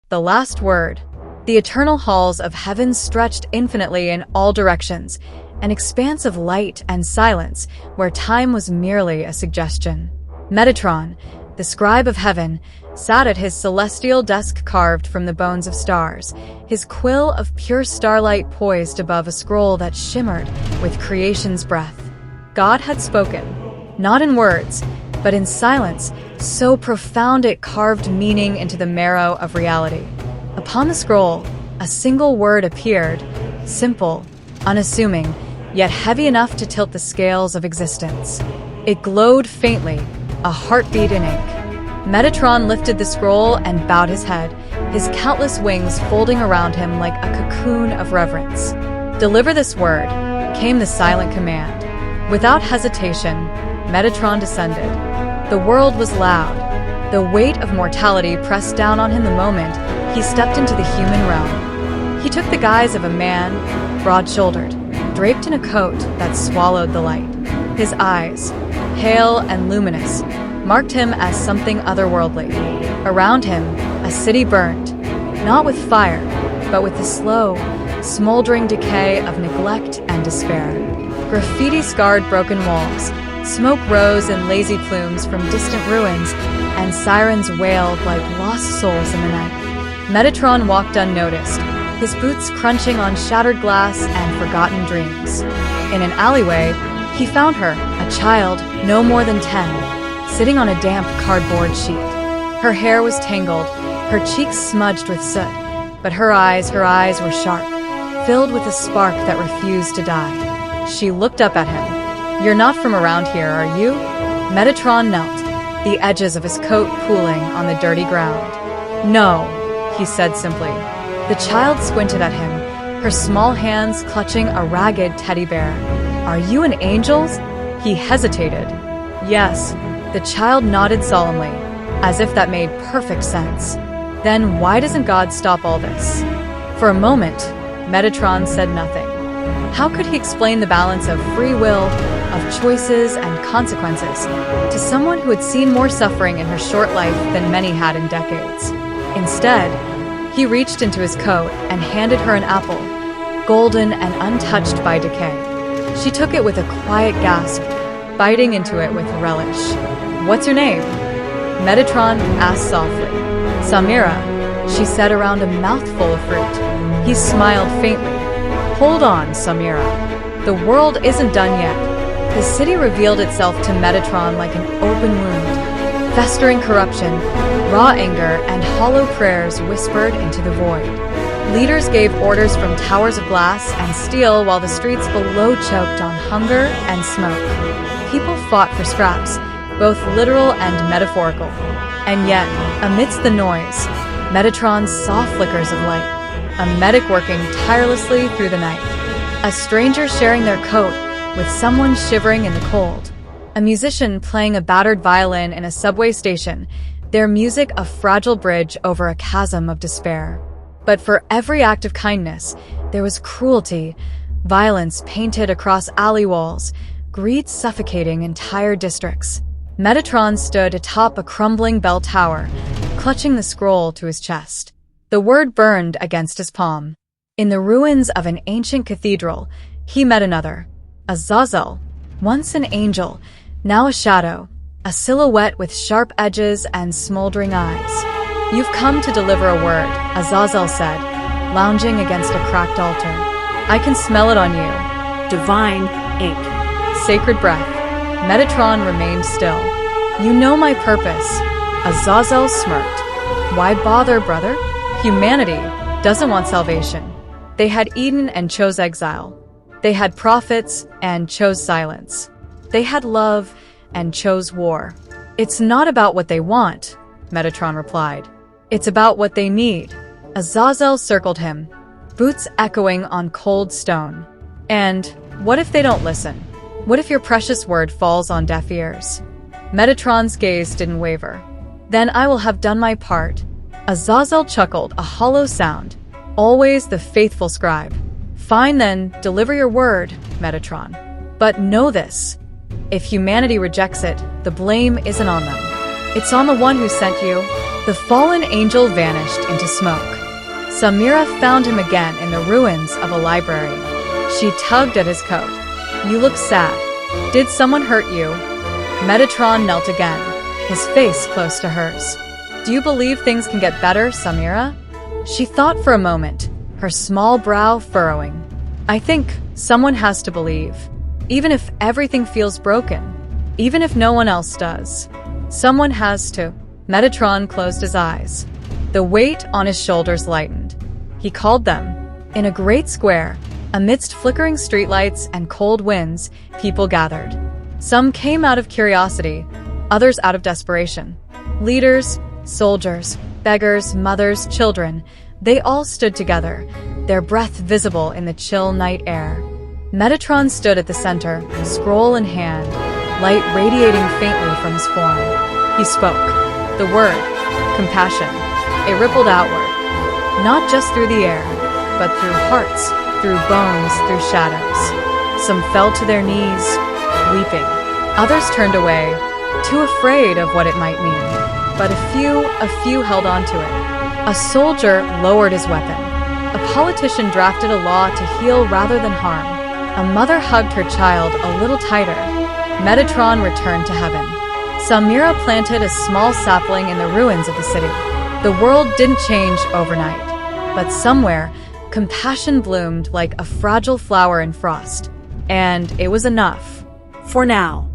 The last word. The eternal halls of heaven stretched infinitely in all directions, an expanse of light and silence where time was merely a suggestion. Metatron, the scribe of heaven, sat at his celestial desk carved from the bones of stars, his quill of pure starlight poised above a scroll that shimmered with creation's breath. God had spoken, not in words, but in silence, so profound it carved meaning into the marrow of reality. Upon the scroll, a single word appeared, simple, unassuming, yet heavy enough to tilt the scales of existence. It glowed faintly, a heartbeat in ink. Metatron lifted the scroll and bowed his head, his countless wings folding around him like a cocoon of reverence. "Deliver this word," came the silent command. Without hesitation, Metatron descended. The world was loud. The weight of mortality pressed down on him the moment he stepped into the human realm. He took the guise of a man, broad-shouldered, draped in a coat that swallowed the light. His eyes, pale and luminous, marked him as something otherworldly. Around him, a city burned, not with fire, but with the slow, smoldering decay of neglect and despair. Graffiti scarred broken walls, smoke rose in lazy plumes from distant ruins, and sirens wailed like lost souls in the night. Metatron walked unnoticed, his boots crunching on shattered glass and forgotten dreams. In an alleyway, he found her, a child no more than 10, sitting on a damp cardboard sheet. Her hair was tangled, her cheeks smudged with soot, but her eyes were sharp, filled with a spark that refused to die. She looked up at him. "You're not from around here, are you?" Metatron knelt, the edges of his coat pooling on the dirty ground. "No," he said simply. The child squinted at him, her small hands clutching a ragged teddy bear. "Are you an angel's?" He hesitated. "Yes." The child nodded solemnly, as if that made perfect sense. "Then why doesn't God stop all this?" For a moment, Metatron said nothing. How could he explain the balance of free will, of choices and consequences, to someone who had seen more suffering in her short life than many had in decades? Instead, he reached into his coat and handed her an apple, golden and untouched by decay. She took it with a quiet gasp, biting into it with relish. "What's your name?" Metatron asked softly. "Samira," she said around a mouthful of fruit. He smiled faintly. "Hold on, Samira. The world isn't done yet." The city revealed itself to Metatron like an open wound. Festering corruption, raw anger, and hollow prayers whispered into the void. Leaders gave orders from towers of glass and steel while the streets below choked on hunger and smoke. People fought for scraps, both literal and metaphorical. And yet, amidst the noise, Metatron saw flickers of light. A medic working tirelessly through the night. A stranger sharing their coat with someone shivering in the cold. A musician playing a battered violin in a subway station, their music a fragile bridge over a chasm of despair. But for every act of kindness, there was cruelty, violence painted across alley walls, greed suffocating entire districts. Metatron stood atop a crumbling bell tower, clutching the scroll to his chest. The word burned against his palm. In the ruins of an ancient cathedral, he met another. Azazel, once an angel, now a shadow, a silhouette with sharp edges and smoldering eyes. "You've come to deliver a word," Azazel said, lounging against a cracked altar. "I can smell it on you." Divine ink. Sacred breath. Metatron remained still. "You know my purpose." Azazel smirked. "Why bother, brother? Humanity doesn't want salvation. They had Eden and chose exile. They had prophets and chose silence. They had love and chose war. It's not about what they want," Metatron replied. "It's about what they need." Azazel circled him, boots echoing on cold stone. "And what if they don't listen? What if your precious word falls on deaf ears?" Metatron's gaze didn't waver. "Then I will have done my part." Azazel chuckled, a hollow sound. "Always the faithful scribe." "Fine then, deliver your word, Metatron. But know this. If humanity rejects it, the blame isn't on them. It's on the one who sent you." The fallen angel vanished into smoke. Samira found him again in the ruins of a library. She tugged at his coat. "You look sad. Did someone hurt you?" Metatron knelt again, his face close to hers. "Do you believe things can get better, Samira?" She thought for a moment, her small brow furrowing. "I think someone has to believe. Even if everything feels broken. Even if no one else does. Someone has to." Metatron closed his eyes. The weight on his shoulders lightened. He called them. In a great square, amidst flickering streetlights and cold winds, people gathered. Some came out of curiosity, others out of desperation. Leaders, soldiers, beggars, mothers, children, they all stood together, their breath visible in the chill night air. Metatron stood at the center, scroll in hand, light radiating faintly from his form. He spoke. The word, compassion. It rippled outward, not just through the air, but through hearts, through bones, through shadows. Some fell to their knees, weeping. Others turned away, too afraid of what it might mean. But a few held on to it. A soldier lowered his weapon. A politician drafted a law to heal rather than harm. A mother hugged her child a little tighter. Metatron returned to heaven. Samira planted a small sapling in the ruins of the city. The world didn't change overnight, but somewhere, compassion bloomed like a fragile flower in frost. And it was enough. For now.